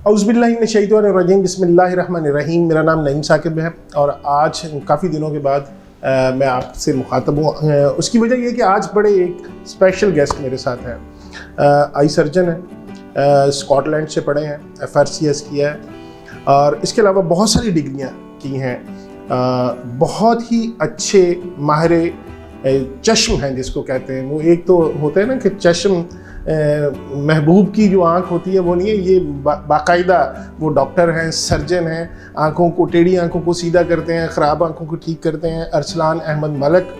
اعوذ باللہ من الشیطان الرجیم، بسم اللہ الرحمن الرحیم۔ میرا نام نعیم ثاقب ہے اور آج کافی دنوں کے بعد میں آپ سے مخاطب ہوں۔ اس کی وجہ یہ ہے کہ آج بڑے ایک اسپیشل گیسٹ میرے ساتھ ہیں۔ آئی سرجن ہیں، اسکاٹ لینڈ سے پڑھے ہیں، FRCS کیا ہے اور اس کے علاوہ بہت ساری ڈگریاں کی ہیں۔ بہت ہی اچھے ماہر چشم ہیں جس کو کہتے ہیں۔ وہ ایک تو ہوتا ہے نا کہ چشم محبوب کی جو آنکھ ہوتی ہے وہ نہیں ہے، یہ باقاعدہ وہ ڈاکٹر ہیں، سرجن ہیں، آنکھوں کو ٹیڑھی آنکھوں کو سیدھا کرتے ہیں، خراب آنکھوں کو ٹھیک کرتے ہیں۔ ارسلان احمد ملک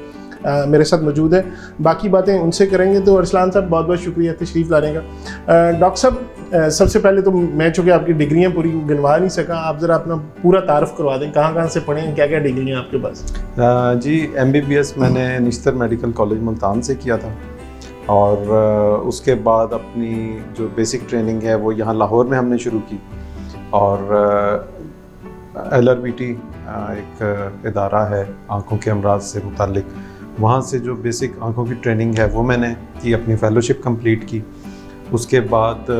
میرے ساتھ موجود ہے، باقی باتیں ان سے کریں گے۔ تو ارسلان صاحب بہت بہت شکریہ تشریف لانے کا۔ ڈاکٹر صاحب، سب سے پہلے تو میں چونکہ آپ کی ڈگریاں پوری گنوا نہیں سکا، آپ ذرا اپنا پورا تعارف کروا دیں، کہاں کہاں سے پڑھے ہیں، کیا کیا ڈگریاں آپ کے پاس؟ جی MBBS میں نے نشتر میڈیکل کالج ملتان سے کیا تھا اور اس کے بعد اپنی جو بیسک ٹریننگ ہے وہ یہاں لاہور میں ہم نے شروع کی، اور LRBT ایک ادارہ ہے آنکھوں کے امراض سے متعلق، وہاں سے جو بیسک آنکھوں کی ٹریننگ ہے وہ میں نے کی، اپنی فیلوشپ کمپلیٹ کی۔ اس کے بعد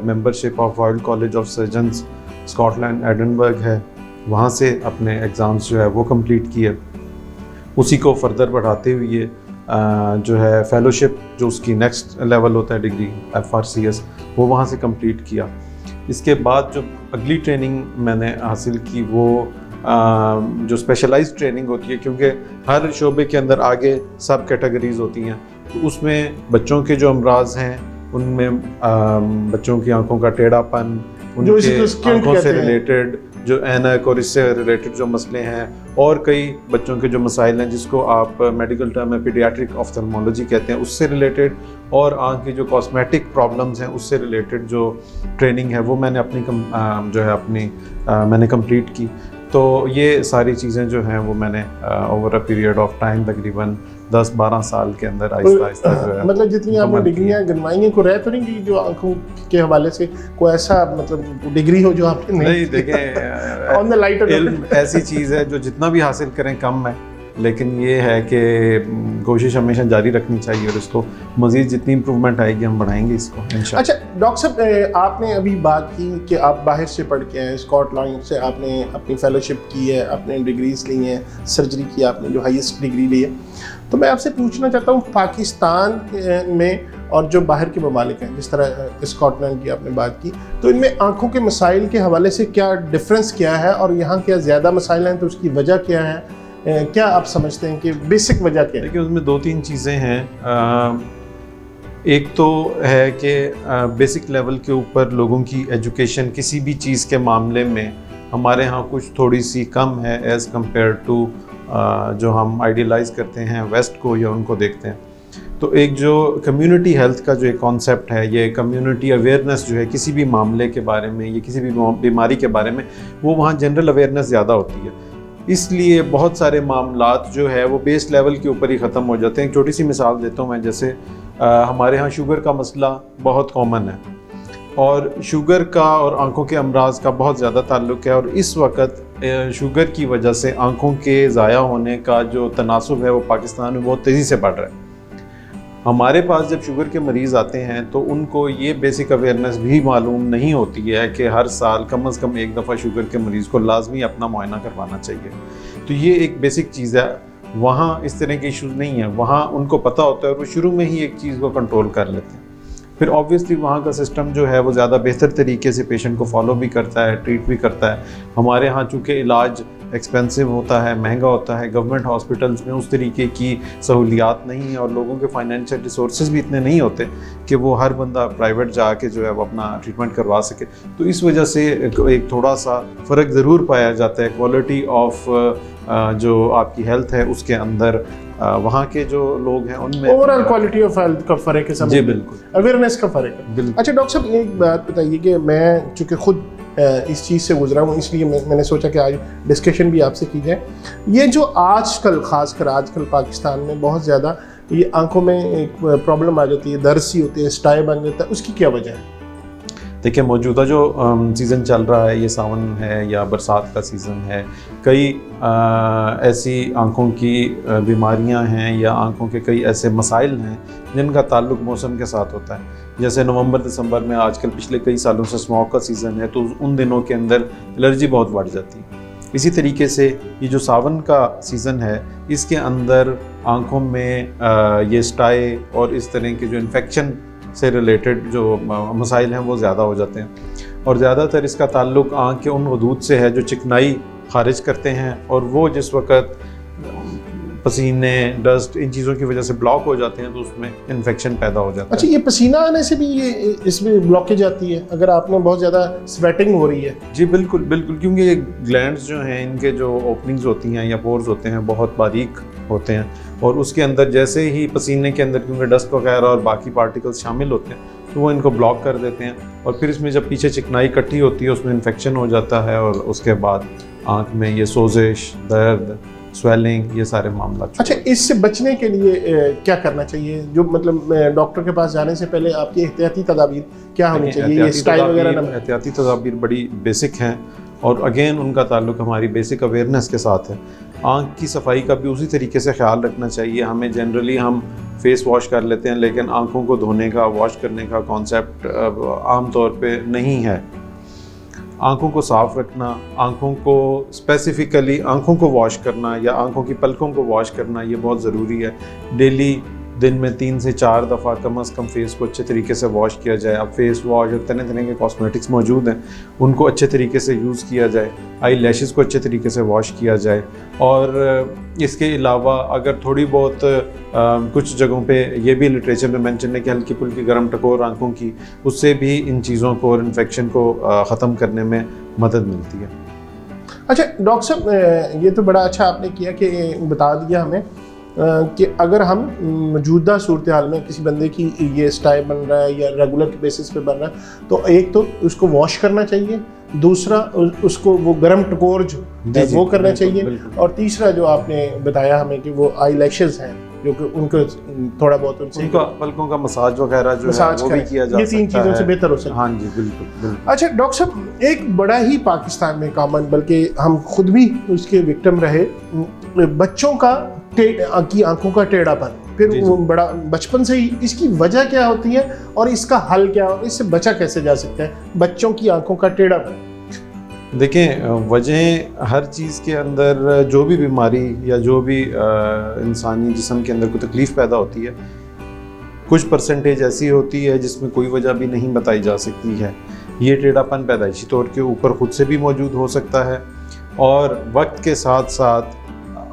membership of world college of surgeons Scotland Edinburgh ہے، وہاں سے اپنے ایگزامس جو ہے وہ کمپلیٹ کیے۔ اسی کو فردر بڑھاتے ہوئے جو ہے فیلوشپ جو اس کی نیکسٹ لیول ہوتا ہے ڈگری FRCS، وہ وہاں سے کمپلیٹ کیا۔ اس کے بعد جو اگلی ٹریننگ میں نے حاصل کی وہ جو اسپیشلائز ٹریننگ ہوتی ہے، کیونکہ ہر شعبے کے اندر آگے سب کیٹیگریز ہوتی ہیں، تو اس میں بچوں کے جو امراض ہیں ان میں بچوں کی آنکھوں کا ٹیڑھا پن، ان کے آنکھوں سے ریلیٹڈ جو اینک اور اس سے ریلیٹڈ جو مسئلے ہیں، اور کئی بچوں کے جو مسائل ہیں جس کو آپ میڈیکل ٹرم میں پیڈیاٹرک آفتھلمولوجی کہتے ہیں، اس سے ریلیٹڈ، اور آنکھ کی جو کاسمیٹک پرابلمز ہیں اس سے ریلیٹڈ جو ٹریننگ ہے وہ میں نے میں نے کمپلیٹ کی۔ تو یہ ساری چیزیں جو ہیں وہ میں نے over a period of time تقریباً 10-12 سال کے اندر آہستہ آہستہ جو ہے مطلب جتنی آپ نے ڈگریاں گنوائی ہیں، کوئی رہ تو نہیں گئی جو آنکھوں کے حوالے سے کوئی ایسا مطلب ڈگری ہو جو آپ نے نہیں؟ دیکھیں، آن دا لائٹر علم ایسی چیز ہے جو جتنا بھی حاصل کریں کم ہے، لیکن یہ ہے کہ کوشش ہمیشہ جاری رکھنی چاہیے، اور اس کو مزید جتنی امپرومنٹ آئے گی ہم بڑھائیں گے اس کو انشاءاللہ۔ اچھا ڈاکٹر صاحب، آپ نے ابھی بات کی کہ آپ باہر سے پڑھ کے آئے، اسکاٹ لینڈ سے آپ نے اپنی فیلوشپ کی ہے، آپ نے ڈگریز لی ہیں، سرجری کی آپ نے جو ہائیسٹ ڈگری لی ہے، تو میں آپ سے پوچھنا چاہتا ہوں پاکستان میں اور جو باہر کے ممالک ہیں، جس طرح اسکاٹ لینڈ کی آپ نے بات کی، تو ان میں آنکھوں کے مسائل کے حوالے سے کیا ڈفرینس کیا ہے، اور یہاں کیا زیادہ مسائل ہیں تو اس کی وجہ کیا ہے؟ کیا آپ سمجھتے ہیں کہ بیسک وجہ کیا ہے؟ دیکھیں، اس میں 2-3 چیزیں ہیں۔ ایک تو ہے کہ بیسک لیول کے اوپر لوگوں کی ایجوکیشن کسی بھی چیز کے معاملے میں ہمارے ہاں کچھ تھوڑی سی کم ہے ایز کمپیئر ٹو جو ہم آئیڈیلائز کرتے ہیں ویسٹ کو یا ان کو دیکھتے ہیں۔ تو ایک جو کمیونٹی ہیلتھ کا جو ایک کانسیپٹ ہے، یہ کمیونٹی اویئرنیس جو ہے کسی بھی معاملے کے بارے میں یا کسی بھی بیماری کے بارے میں، وہ وہاں جنرل اویئرنیس زیادہ ہوتی ہے، اس لیے بہت سارے معاملات جو ہے وہ بیس لیول کے اوپر ہی ختم ہو جاتے ہیں۔ ایک چھوٹی سی مثال دیتا ہوں میں، جیسے ہمارے ہاں شوگر کا مسئلہ بہت کامن ہے، اور شوگر کا اور آنکھوں کے امراض کا بہت زیادہ تعلق ہے، اور اس وقت شوگر کی وجہ سے آنکھوں کے ضائع ہونے کا جو تناسب ہے وہ پاکستان میں بہت تیزی سے بڑھ رہا ہے۔ ہمارے پاس جب شوگر کے مریض آتے ہیں تو ان کو یہ بیسک اویئرنیس بھی معلوم نہیں ہوتی ہے کہ ہر سال کم از کم ایک دفعہ شوگر کے مریض کو لازمی اپنا معائنہ کروانا چاہیے۔ تو یہ ایک بیسک چیز ہے، وہاں اس طرح کے ایشوز نہیں ہیں، وہاں ان کو پتہ ہوتا ہے اور وہ شروع میں ہی ایک چیز کو کنٹرول کر لیتے ہیں۔ پھر آبویسلی وہاں کا سسٹم جو ہے وہ زیادہ بہتر طریقے سے پیشنٹ کو فالو بھی کرتا ہے، ٹریٹ بھی کرتا ہے۔ ہمارے ہاں چونکہ علاج ایکسپینسو ہوتا ہے، مہنگا ہوتا ہے، گورنمنٹ ہاسپٹلس میں اس طریقے کی سہولیات نہیں ہیں، اور لوگوں کے فائنینشیل ریسورسز بھی اتنے نہیں ہوتے کہ وہ ہر بندہ پرائیویٹ جا کے جو ہے وہ اپنا ٹریٹمنٹ کروا سکے۔ تو اس وجہ سے ایک تھوڑا سا فرق ضرور پایا جاتا ہے کوالٹی آف جو آپ کی ہیلتھ ہے اس کے اندر۔ وہاں کے جو لوگ ہیں ان میں اوورآل کوالٹی آف ہیلتھ کا فرق ہے، جی بالکل، اویئرنیس کا فرق ہے۔ اچھا ڈاکٹر صاحب، ایک بات بتائیے کہ میں چونکہ خود اس چیز سے گزرا ہوں، اس لیے میں نے سوچا کہ آج ڈسکشن بھی آپ سے کی جائے۔ یہ جو آج کل، خاص کر آج کل پاکستان میں بہت زیادہ یہ آنکھوں میں ایک پرابلم آ جاتی ہے، درد سی ہوتی ہے، اسٹائے بن جاتا ہے، اس کی کیا وجہ ہے؟ دیکھیں، موجودہ جو سیزن چل رہا ہے، یہ ساون ہے یا برسات کا سیزن ہے، کئی ایسی آنکھوں کی بیماریاں ہیں یا آنکھوں کے کئی ایسے مسائل ہیں جن کا تعلق موسم کے ساتھ ہوتا ہے۔ جیسے نومبر دسمبر میں آج کل پچھلے کئی سالوں سے اسموگ کا سیزن ہے، تو ان دنوں کے اندر الرجی بہت بڑھ جاتی ہے۔ اسی طریقے سے یہ جو ساون کا سیزن ہے، اس کے اندر آنکھوں میں یہ اسٹائے اور اس طرح کے جو انفیکشن سے ریلیٹڈ جو مسائل ہیں وہ زیادہ ہو جاتے ہیں، اور زیادہ تر اس کا تعلق آنکھ کے ان حدود سے ہے جو چکنائی خارج کرتے ہیں، اور وہ جس وقت پسینے، ڈسٹ، ان چیزوں کی وجہ سے بلاک ہو جاتے ہیں تو اس میں انفیکشن پیدا ہو جاتا ہے۔ اچھا، یہ پسینہ آنے سے بھی یہ اس میں بلاکیج آتی ہے اگر آپ نے بہت زیادہ سویٹنگ ہو رہی ہے؟ جی بالکل بالکل، کیونکہ یہ گلینڈز جو ہیں ان کے جو اوپننگز ہوتی ہیں یا پورز ہوتے ہیں بہت باریک ہوتے ہیں، اور اس کے اندر جیسے ہی پسینے کے اندر کیونکہ ڈسٹ وغیرہ اور باقی پارٹیکلز شامل ہوتے ہیں تو وہ ان کو بلاک کر دیتے ہیں، اور پھر اس میں جب پیچھے چکنائی اکٹھی ہوتی ہے اس میں انفیکشن ہو جاتا ہے، اور اس کے بعد آنکھ میں یہ سوزش، درد، سویلنگ، یہ سارے معاملات۔ اچھا، اس سے بچنے کے لیے کیا کرنا چاہیے؟ جو مطلب ڈاکٹر کے پاس جانے سے پہلے آپ کی احتیاطی تدابیر کیا ہونی چاہیے؟ یہ اسٹائل وغیرہ نہ؟ احتیاطی تدابیر بڑی بیسک ہیں، اور اگین ان کا تعلق ہماری بیسک اویئرنیس کے ساتھ ہے۔ آنکھ کی صفائی کا بھی اسی طریقے سے خیال رکھنا چاہیے۔ ہمیں جنرلی ہم فیس واش کر لیتے ہیں، لیکن آنکھوں کو دھونے کا، واش کرنے کا کانسیپٹ عام طور پہ نہیں ہے۔ آنکھوں کو صاف رکھنا، آنکھوں کو اسپیسیفکلی آنکھوں کو واش کرنا یا آنکھوں کی پلکوں کو واش کرنا، یہ بہت ضروری ہے۔ ڈیلی دن میں 3 سے 4 دفعہ کم از کم فیس کو اچھے طریقے سے واش کیا جائے۔ اب فیس واش اور طرح طرح کے کاسمیٹکس موجود ہیں، ان کو اچھے طریقے سے یوز کیا جائے۔ آئی لیشز کو اچھے طریقے سے واش کیا جائے، اور اس کے علاوہ اگر تھوڑی بہت کچھ جگہوں پہ یہ بھی لٹریچر میں مینشن ہے کہ ہلکی پھلکی گرم ٹکور آنکھوں کی، اس سے بھی ان چیزوں کو اور انفیکشن کو ختم کرنے میں مدد ملتی ہے۔ اچھا ڈاکٹر صاحب، یہ تو بڑا اچھا آپ نے کیا کہ بتا دیا ہمیں کہ اگر ہم موجودہ صورتحال میں کسی بندے کی یہ اسٹائی بن رہا ہے یا ریگولر کے بیسس پہ بن رہا ہے تو ایک تو اس کو واش کرنا چاہیے، دوسرا اس کو وہ گرم ٹکور جو وہ کرنا چاہیے، اور تیسرا جو آپ نے بتایا ہمیں کہ وہ آئی لیشز ہیں جو کہ ان کو تھوڑا بہت ان کا پلکوں کا مساج وغیرہ جو ہے وہ بھی کیا جا سکتا ہے۔ یہ 3 چیزوں سے بہتر ہو سکتا ہے۔ ہاں جی بالکل بالکل۔ اچھا ڈاکٹر صاحب، ایک بڑا ہی پاکستان میں کامن، بلکہ ہم خود بھی اس کے وکٹم رہے، بچوں کی آنکھوں کا ٹیڑھا پن، پھر وہ بڑا بچپن سے ہی، اس کی وجہ کیا ہوتی ہے اور اس کا حل کیا، اس سے بچا کیسے جا سکتا ہے بچوں کی آنکھوں کا ٹیڑھا پن؟ دیکھیں، وجہیں ہر چیز کے اندر جو بھی بیماری یا جو بھی انسانی جسم کے اندر کوئی تکلیف پیدا ہوتی ہے، کچھ پرسنٹیج ایسی ہوتی ہے جس میں کوئی وجہ بھی نہیں بتائی جا سکتی ہے۔ یہ ٹیڑھا پن پیدائشی طور کے اوپر خود سے بھی موجود ہو سکتا ہے، اور وقت کے ساتھ ساتھ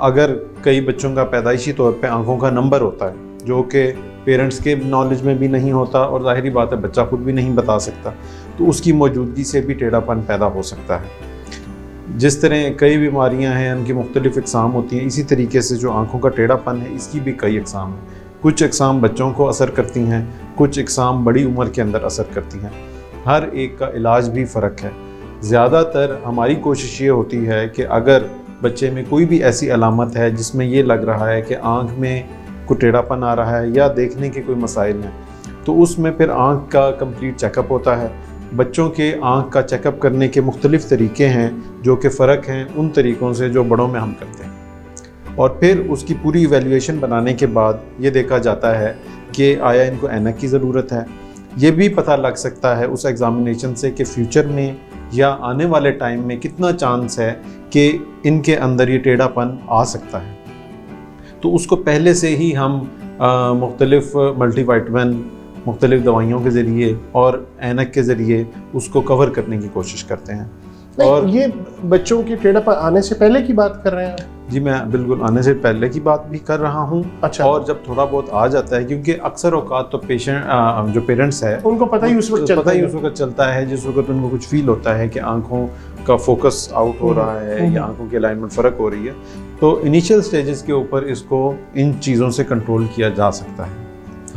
اگر کئی بچوں کا پیدائشی طور پہ آنکھوں کا نمبر ہوتا ہے جو کہ پیرنٹس کے نالج میں بھی نہیں ہوتا، اور ظاہری بات ہے بچہ خود بھی نہیں بتا سکتا، تو اس کی موجودگی سے بھی ٹیڑھا پن پیدا ہو سکتا ہے۔ جس طرح کئی بیماریاں ہیں ان کی مختلف اقسام ہوتی ہیں، اسی طریقے سے جو آنکھوں کا ٹیڑھا پن ہے اس کی بھی کئی اقسام ہیں۔ کچھ اقسام بچوں کو اثر کرتی ہیں، کچھ اقسام بڑی عمر کے اندر اثر کرتی ہیں، ہر ایک کا علاج بھی فرق ہے۔ زیادہ تر ہماری کوشش یہ ہوتی ہے کہ اگر بچے میں کوئی بھی ایسی علامت ہے جس میں یہ لگ رہا ہے کہ آنکھ میں کوئی ٹیڑھا پن آ رہا ہے یا دیکھنے کے کوئی مسائل ہیں، تو اس میں پھر آنکھ کا کمپلیٹ چیک اپ ہوتا ہے۔ بچوں کے آنکھ کا چیک اپ کرنے کے مختلف طریقے ہیں جو کہ فرق ہیں ان طریقوں سے جو بڑوں میں ہم کرتے ہیں، اور پھر اس کی پوری ایویلیویشن بنانے کے بعد یہ دیکھا جاتا ہے کہ آیا ان کو اینک کی ضرورت ہے۔ یہ بھی پتہ لگ سکتا ہے اس ایگزامینیشن سے کہ فیوچر میں یا آنے والے ٹائم میں کتنا چانس ہے کہ ان کے اندر یہ ٹیڑھا پن آ سکتا ہے۔ تو اس کو پہلے سے ہی ہم مختلف ملٹی وائٹامن، مختلف دوائیوں کے ذریعے اور اینک کے ذریعے اس کو کور کرنے کی کوشش کرتے ہیں۔ اور یہ بچوں کے ٹیڑھا پن آنے سے پہلے کی بات کر رہے ہیں؟ جی میں بالکل آنے سے پہلے کی بات بھی کر رہا ہوں۔ اچھا، اور جب تھوڑا بہت آ جاتا ہے، کیونکہ اکثر اوقات تو پیشنٹ جو پیرنٹس ہے ان کو پتہ ہی اس وقت چلتا ہے جس وقت ان کو کچھ فیل ہوتا ہے کہ آنکھوں کا فوکس آؤٹ ہو رہا ہے یا آنکھوں کی الائنمنٹ فرق ہو رہی ہے، تو انیشیل سٹیجز کے اوپر اس کو ان چیزوں سے کنٹرول کیا جا سکتا ہے۔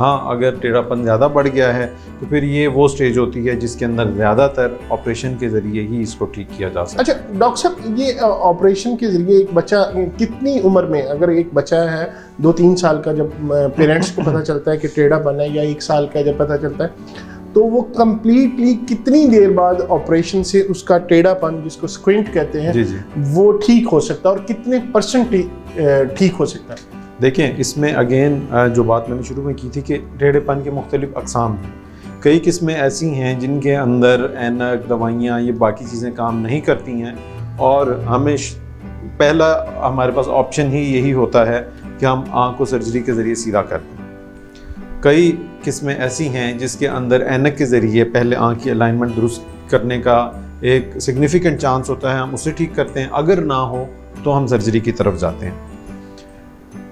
ہاں اگر ٹیڑھا پن زیادہ بڑھ گیا ہے تو پھر یہ وہ سٹیج ہوتی ہے جس کے اندر زیادہ تر آپریشن کے ذریعے ہی اس کو ٹھیک کیا جا سکتا ہے۔ اچھا ڈاکٹر صاحب، یہ آپریشن کے ذریعے ایک بچہ کتنی عمر میں، اگر ایک بچہ ہے 2-3 سال کا جب پیرنٹس کو پتہ چلتا ہے کہ ٹیڑھا پن ہے، یا 1 سال کا جب پتہ چلتا ہے، تو وہ کمپلیٹلی کتنی دیر بعد آپریشن سے اس کا ٹیڑھا پن جس کو سکوینٹ کہتے ہیں وہ ٹھیک ہو سکتا ہے، اور کتنے پرسنٹ ٹھیک ہو سکتا ہے؟ دیکھیں، اس میں اگین جو بات میں نے شروع میں کی تھی کہ ٹیڑھے پن کے مختلف اقسام ہیں، کئی قسمیں ایسی ہیں جن کے اندر اینک، دوائیاں، یہ باقی چیزیں کام نہیں کرتی ہیں، اور ہمیں پہلا ہمارے پاس آپشن ہی یہی ہوتا ہے کہ ہم آنکھ کو سرجری کے ذریعے سیدھا کر دیں۔ کئی قسمیں ایسی ہیں جس کے اندر اینک کے ذریعے پہلے آنکھ کی الائنمنٹ درست کرنے کا ایک سگنیفیکنٹ چانس ہوتا ہے، ہم اسے ٹھیک کرتے ہیں، اگر نہ ہو تو ہم سرجری کی طرف جاتے ہیں۔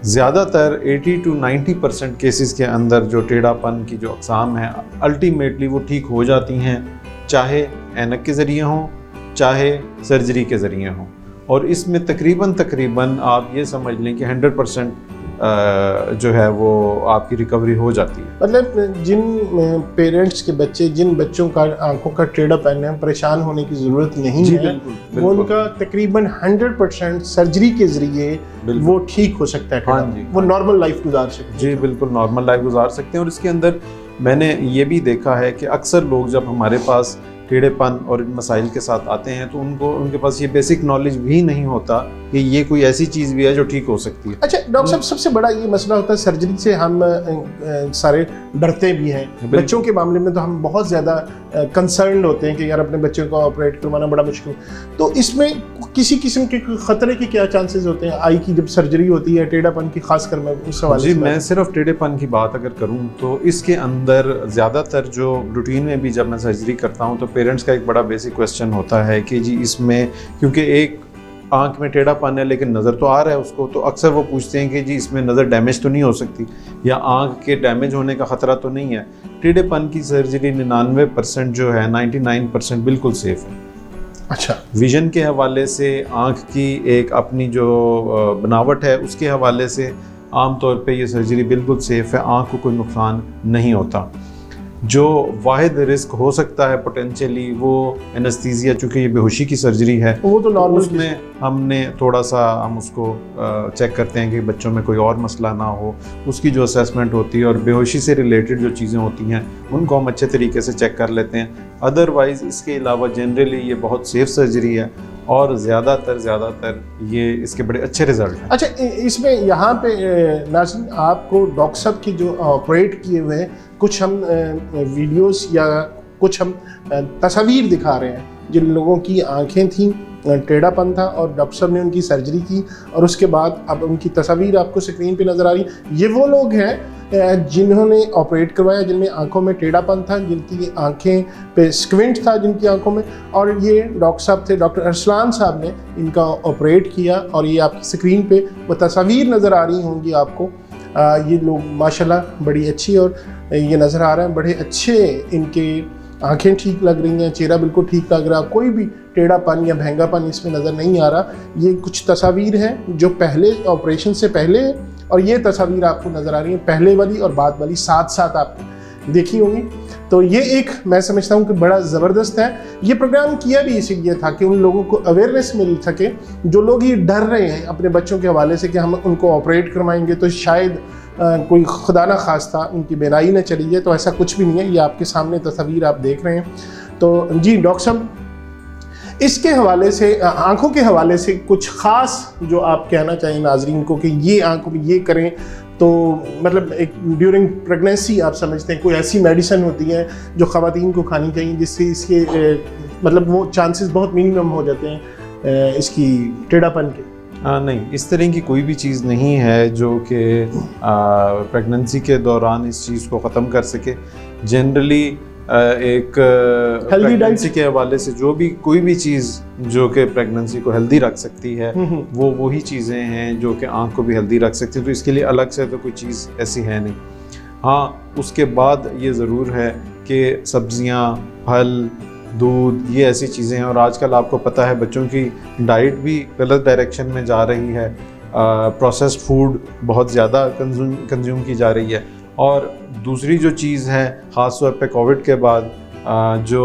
زیادہ تر 80 to 90% کیسز کے اندر جو ٹیڑھا پن کی جو اقسام ہیں الٹیمیٹلی وہ ٹھیک ہو جاتی ہیں، چاہے اینک کے ذریعے ہوں چاہے سرجری کے ذریعے ہوں، اور اس میں تقریباً آپ یہ سمجھ لیں کہ 100% جو ہے وہ آپ کی ریکوری ہو جاتی ہے۔ مطلب جن پیرنٹس کے بچے، جن بچوں کا آنکھوں کا ٹیڑھا پن ہے، پریشان ہونے کی ضرورت نہیں ہے، وہ ان کا تقریباً 100% سرجری کے ذریعے وہ ٹھیک ہو سکتا ہے، وہ نارمل لائف گزار سکتے ہیں۔ جی بالکل نارمل لائف گزار سکتے ہیں، اور اس کے اندر میں نے یہ بھی دیکھا ہے کہ اکثر لوگ جب ہمارے پاس ٹیڑھے پن اور ان مسائل کے ساتھ آتے ہیں تو ان کے پاس یہ بیسک نالج بھی نہیں ہوتا کہ یہ کوئی ایسی چیز بھی ہے جو ٹھیک ہو سکتی ہے۔ اچھا ڈاکٹر صاحب، سب سے بڑا یہ مسئلہ ہوتا ہے سرجری سے، ہم سارے ڈرتے بھی ہیں، بچوں کے معاملے میں تو ہم بہت زیادہ کنسرنڈ ہوتے ہیں کہ یار اپنے بچوں کو آپریٹ کروانا بڑا مشکل، تو اس میں کسی قسم کے خطرے کے کیا چانسز ہوتے ہیں آئی کی جب سرجری ہوتی ہے ٹیڑھا پن کی، خاص کر میں اس حوالے سے؟ جی میں صرف ٹیڑھے پن کی بات اگر کروں تو اس کے اندر زیادہ تر جو روٹین میں بھی جب میں سرجری کرتا ہوں تو پیرنٹس کا ایک بڑا بیسک کویسچن ہوتا ہے کہ جی اس میں، کیونکہ ایک آنکھ میں ٹیڑھا پن ہے لیکن نظر تو آ رہا ہے اس کو، تو اکثر وہ پوچھتے ہیں کہ جی اس میں نظر ڈیمیج تو نہیں ہو سکتی، یا آنکھ کے ڈیمیج ہونے کا خطرہ تو نہیں ہے؟ ٹیڑھے پن کی سرجری 99% جو ہے 99% بالکل سیف ہے۔ اچھا، ویژن کے حوالے سے، آنکھ کی ایک اپنی جو بناوٹ ہے اس کے حوالے سے عام طور پہ یہ سرجری بالکل سیف ہے، آنکھ کو کوئی نقصان نہیں ہوتا۔ جو واحد رسک ہو سکتا ہے پوٹینشیلی وہ اینستھیزیا، چونکہ یہ بے ہوشی کی سرجری ہے، وہ تو نارمل، اس میں ہم نے تھوڑا سا ہم اس کو چیک کرتے ہیں کہ بچوں میں کوئی اور مسئلہ نہ ہو، اس کی جو اسیسمنٹ ہوتی ہے اور بے ہوشی سے ریلیٹڈ جو چیزیں ہوتی ہیں ان کو ہم اچھے طریقے سے چیک کر لیتے ہیں۔ ادروائز اس کے علاوہ جنرلی یہ بہت سیف سرجری ہے، اور زیادہ تر یہ اس کے بڑے اچھے رزلٹ ہیں۔ اچھا اس میں یہاں پہ ناظرین آپ کو ڈاکٹر صاحب کی جو آپریٹ کیے ہوئے ہیں کچھ ہم ویڈیوز یا کچھ ہم تصاویر دکھا رہے ہیں جن لوگوں کی آنکھیں تھیں، ٹیڑھا پن تھا، اور ڈاکٹر صاحب نے ان کی سرجری کی، اور اس کے بعد اب ان کی تصاویر آپ کو اسکرین پہ نظر آ رہی ہیں۔ یہ وہ لوگ ہیں جنہوں نے آپریٹ کروایا، جن میں آنکھوں میں ٹیڑھا پن تھا، جن کی آنکھیں پہ اسکوینٹ تھا جن کی آنکھوں میں، اور یہ ڈاکٹر صاحب تھے، ڈاکٹر ارسلان صاحب نے ان کا آپریٹ کیا، اور یہ آپ کی اسکرین پہ وہ تصاویر نظر آ رہی ہوں گی آپ کو۔ یہ لوگ ماشاءاللہ بڑی اچھی، اور یہ نظر آ رہے ہیں بڑے اچھے، ان کے آنکھیں ٹھیک لگ رہی ہیں، چہرہ بالکل ٹھیک لگ رہا، کوئی بھی ٹیڑھا پن یا بھینگا پن اس میں نظر نہیں آ رہا۔ یہ کچھ تصاویر ہیں جو پہلے آپریشن سے پہلے، اور یہ تصاویر آپ کو نظر آ رہی ہیں پہلے والی اور بعد والی، ساتھ آپ دیکھی ہوں گی۔ تو یہ ایک میں سمجھتا ہوں کہ بڑا زبردست ہے۔ یہ پروگرام کیا بھی اسی لیے تھا کہ ان لوگوں کو اویئرنیس مل سکے، جو لوگ یہ ڈر رہے ہیں اپنے بچوں کے حوالے سے کہ ہم ان کو آپریٹ کروائیں گے تو شاید کوئی خدا نہ خواستہ ان کی بینائی نہ چلی جائے، تو ایسا کچھ بھی نہیں ہے۔ یہ آپ کے سامنے تصاویر آپ دیکھ رہے ہیں۔ تو جی ڈاکٹر صاحب، اس کے حوالے سے، آنکھوں کے حوالے سے کچھ خاص جو آپ کہنا چاہیں ناظرین کو کہ یہ آنکھوں میں یہ کریں، تو مطلب ایک ڈیورنگ پریگنینسی آپ سمجھتے ہیں کوئی ایسی میڈیسن ہوتی ہیں جو خواتین کو کھانی چاہیے جس سے اس کے مطلب وہ چانسز بہت منیمم ہو جاتے ہیں اس کی ٹیڑھا پن کے؟ نہیں، اس طرح کی کوئی بھی چیز نہیں ہے جو کہ پریگننسی کے دوران اس چیز کو ختم کر سکے۔ جنرلی ایک پریگننسی کے حوالے سے جو بھی کوئی بھی چیز جو کہ پریگننسی کو ہیلدی رکھ سکتی ہے وہ وہی چیزیں ہیں جو کہ آنکھ کو بھی ہیلدی رکھ سکتی ہیں، تو اس کے لیے الگ سے تو کوئی چیز ایسی ہے نہیں۔ ہاں اس کے بعد یہ ضرور ہے کہ سبزیاں، پھل، دودھ، یہ ایسی چیزیں ہیں، اور آج کل آپ کو پتہ ہے بچوں کی ڈائٹ بھی غلط ڈائریکشن میں جا رہی ہے، پروسیسڈ فوڈ بہت زیادہ کنزیوم کی جا رہی ہے۔ اور دوسری جو چیز ہے خاص طور پہ کووڈ کے بعد جو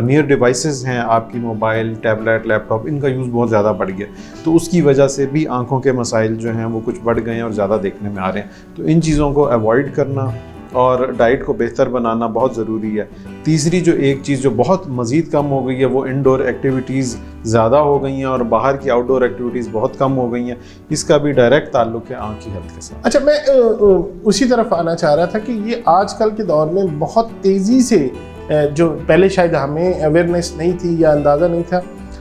نیئر ڈیوائسز ہیں آپ کی موبائل، ٹیبلیٹ، لیپ ٹاپ، ان کا یوز بہت زیادہ بڑھ گیا، تو اس کی وجہ سے بھی آنکھوں کے مسائل جو ہیں وہ کچھ بڑھ گئے ہیں اور زیادہ دیکھنے میں آ رہے ہیں۔ تو ان چیزوں کو ایوائڈ کرنا اور ڈائٹ کو بہتر بنانا بہت ضروری ہے. تیسری جو ایک چیز جو بہت مزید کم ہو گئی ہے وہ انڈور ایکٹیویٹیز زیادہ ہو گئی ہیں اور باہر کی آؤٹ ڈور ایکٹیویٹیز بہت کم ہو گئی ہیں. اس کا بھی ڈائریکٹ تعلق ہے آنکھ کی ہیلتھ کے ساتھ. اچھا، میں اسی طرف آنا چاہ رہا تھا کہ یہ آج کل کے دور میں بہت تیزی سے جو پہلے شاید ہمیں اویئرنیس نہیں تھی یا اندازہ نہیں تھا،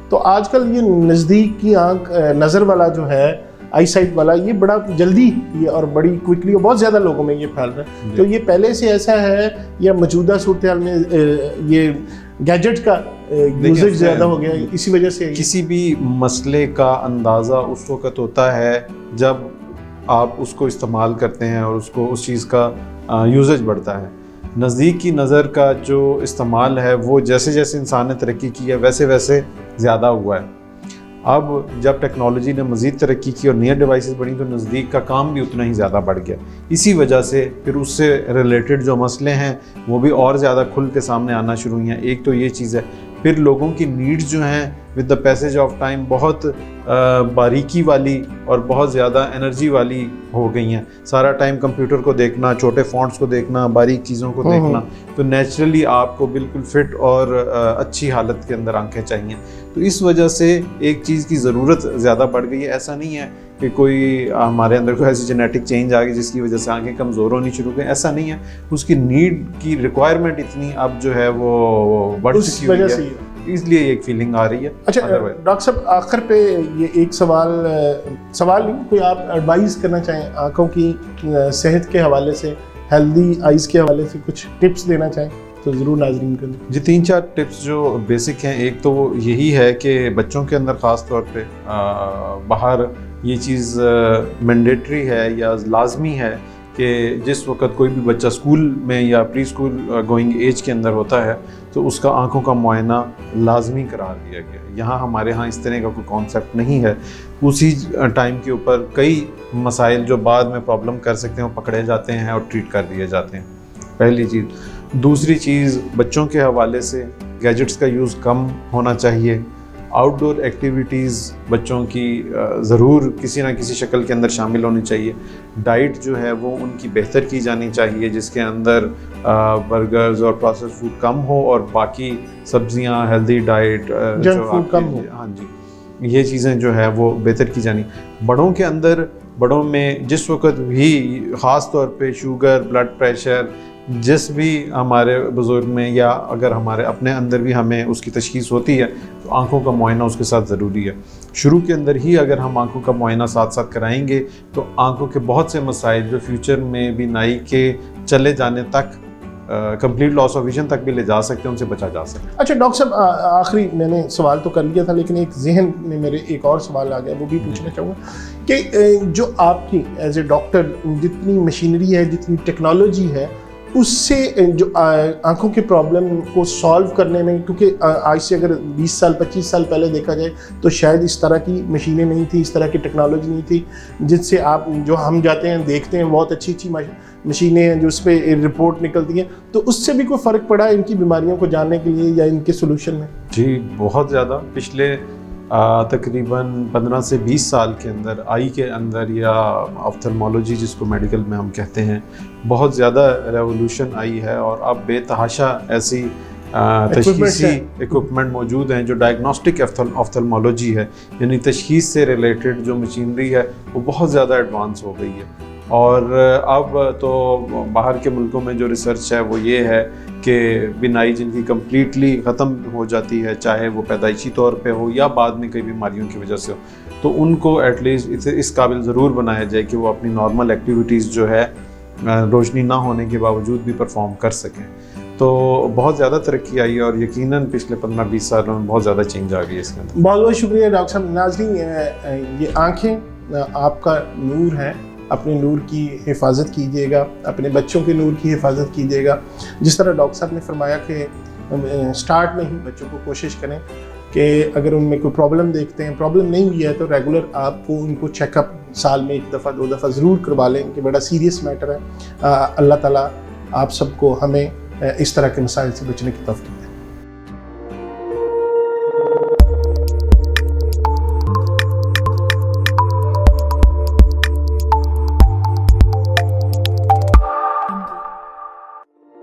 تو آج کل یہ نزدیک کی آنکھ نظر والا جو ہے، آئی سائٹ والا، یہ بڑا جلدی اور بڑی کوئکلی اور بہت زیادہ لوگوں میں یہ پھیل رہا ہے. تو یہ پہلے سے ایسا ہے یا موجودہ صورتحال میں یہ گیجٹ کا یوزیج زیادہ ہو گیا اسی وجہ سے؟ کسی بھی مسئلے کا اندازہ اس وقت ہوتا ہے جب آپ اس کو استعمال کرتے ہیں اور اس چیز کا یوزیج بڑھتا ہے. نزدیک کی نظر کا جو استعمال ہے وہ جیسے جیسے انسان نے ترقی کی ہے ویسے ویسے زیادہ ہوا ہے. اب جب ٹیکنالوجی نے مزید ترقی کی اور نئے ڈیوائسز بڑھی تو نزدیک کا کام بھی اتنا ہی زیادہ بڑھ گیا. اسی وجہ سے پھر اس سے ریلیٹڈ جو مسئلے ہیں وہ بھی اور زیادہ کھل کے سامنے آنا شروع ہوئی ہیں. ایک تو یہ چیز ہے. پھر لوگوں کی نیڈز جو ہیں with the passage of time بہت باریکی والی اور بہت زیادہ انرجی والی ہو گئی ہیں. سارا ٹائم کمپیوٹر کو دیکھنا، چھوٹے فونٹس کو دیکھنا، باریک چیزوں کو دیکھنا، تو نیچرلی آپ کو بالکل فٹ اور اچھی حالت کے اندر آنکھیں چاہیے. تو اس وجہ سے ایک چیز کی ضرورت زیادہ بڑھ گئی ہے. ایسا نہیں ہے کہ کوئی ہمارے اندر کوئی ایسی جینیٹک چینج آ گئی جس کی وجہ سے آنکھیں کمزور ہونی شروع ہوئی، ایسا نہیں ہے. اس کی نیڈ کی ریکوائرمنٹ اتنی اب جو ہے وہ بڑھ چکی ہوئی ہے، اس لیے ایک فیلنگ آ رہی ہے. اچھا ڈاکٹر صاحب، آخر پہ یہ ایک سوال نہیں، کوئی آپ ایڈوائز کرنا چاہیں آنکھوں کی صحت کے حوالے سے، ہیلدی آئیز کے حوالے سے کچھ ٹپس دینا چاہیں تو ضرور ناظرین کر دیں. جی 3-4 ٹپس جو بیسک ہیں. ایک تو وہ یہی ہے کہ بچوں کے اندر خاص طور پہ باہر یہ چیز مینڈیٹری ہے یا لازمی ہے کہ جس وقت کوئی بھی بچہ اسکول میں یا پری اسکول گوئنگ ایج کے اندر ہوتا ہے تو اس کا آنکھوں کا معائنہ لازمی قرار دیا گیا. یہاں ہمارے ہاں اس طرح کا کوئی کانسیپٹ نہیں ہے. اسی ٹائم کے اوپر کئی مسائل جو بعد میں پرابلم کر سکتے ہیں وہ پکڑے جاتے ہیں اور ٹریٹ کر دیے جاتے ہیں. پہلی چیز. دوسری چیز، بچوں کے حوالے سے گیجٹس کا یوز کم ہونا چاہیے. آؤٹ ڈور ایکٹیویٹیز بچوں کی ضرور کسی نہ کسی شکل کے اندر شامل ہونی چاہیے. ڈائٹ جو ہے وہ ان کی بہتر کی جانی چاہیے جس کے اندر برگرز اور پروسیس فوڈ کم ہو اور باقی سبزیاں، ہیلدی ڈائٹ، جنک فوڈ کم ہو. ہاں جی، یہ چیزیں جو ہے وہ بہتر کی جانی. بڑوں میں جس وقت بھی خاص طور پہ شوگر، بلڈ پریشر، جس بھی ہمارے بزرگ میں یا اگر ہمارے اپنے اندر بھی ہمیں اس کی تشخیص ہوتی ہے تو آنکھوں کا معائنہ اس کے ساتھ ضروری ہے. شروع کے اندر ہی اگر ہم آنکھوں کا معائنہ ساتھ ساتھ کرائیں گے تو آنکھوں کے بہت سے مسائل جو فیوچر میں بینائی کے چلے جانے تک، کمپلیٹ لاس آف ویژن تک بھی لے جا سکتے ہیں، ان سے بچا جا سکتا ہے. اچھا ڈاکٹر صاحب، آخری میں نے سوال تو کر لیا تھا لیکن ایک ذہن میں میرے ایک اور سوال آ گیا، وہ بھی پوچھنا چاہوں گا کہ جو آپ کی ایز اے ڈاکٹر جتنی مشینری ہے، جتنی ٹیکنالوجی ہے، اس سے جو آنکھوں کے پرابلم کو سالو کرنے میں، کیونکہ آج سے اگر 20 سال 25 سال پہلے دیکھا جائے تو شاید اس طرح کی مشینیں نہیں تھی، اس طرح کی ٹیکنالوجی نہیں تھی جس سے آپ جو ہم جاتے ہیں دیکھتے ہیں بہت اچھی مشینیں ہیں جو اس پہ رپورٹ نکلتی ہیں، تو اس سے بھی کوئی فرق پڑا ان کی بیماریوں کو جاننے کے لیے یا ان کے سولوشن میں؟ جی بہت زیادہ. پچھلے تقریباً 15 سے 20 سال کے اندر آئی کے اندر یا آفتھلمولوجی جس کو میڈیکل میں ہم کہتے ہیں، بہت زیادہ ریولوشن آئی ہے اور اب بے تحاشا ایسی تشخیصی ایکوپمنٹ موجود ہیں جو ڈائگنوسٹک آفتھلمولوجی ہے، یعنی تشخیص سے ریلیٹڈ جو مشینری ہے وہ بہت زیادہ ایڈوانس ہو گئی ہے. اور اب تو باہر کے ملکوں میں جو ریسرچ ہے وہ یہ ہے کہ بینائی جن کی کمپلیٹلی ختم ہو جاتی ہے، چاہے وہ پیدائشی طور پہ ہو یا بعد میں کئی بیماریوں کی وجہ سے ہو، تو ان کو ایٹ لیسٹ اس قابل ضرور بنایا جائے کہ وہ اپنی نارمل ایکٹیویٹیز جو ہے روشنی نہ ہونے کے باوجود بھی پرفارم کر سکیں. تو بہت زیادہ ترقی آئی ہے اور یقیناً پچھلے 15-20 سالوں میں بہت زیادہ چینج آ گئی ہے اس کے اندر. بہت بہت شکریہ ڈاکٹر صاحب. ناظرین، یہ آنکھیں آپ کا نور ہے، اپنے نور کی حفاظت کیجیے گا، اپنے بچوں کے نور کی حفاظت کیجیے گا. جس طرح ڈاکٹر صاحب نے فرمایا کہ سٹارٹ میں ہی بچوں کو کوشش کریں کہ اگر ان میں کوئی پرابلم دیکھتے ہیں، پرابلم نہیں بھی ہے تو ریگولر آپ کو ان کو چیک اپ سال میں 1 دفعہ 2 دفعہ ضرور کروا لیں کہ بڑا سیریس میٹر ہے. اللہ تعالیٰ آپ سب کو ہمیں اس طرح کے مسائل سے بچنے کی توفیق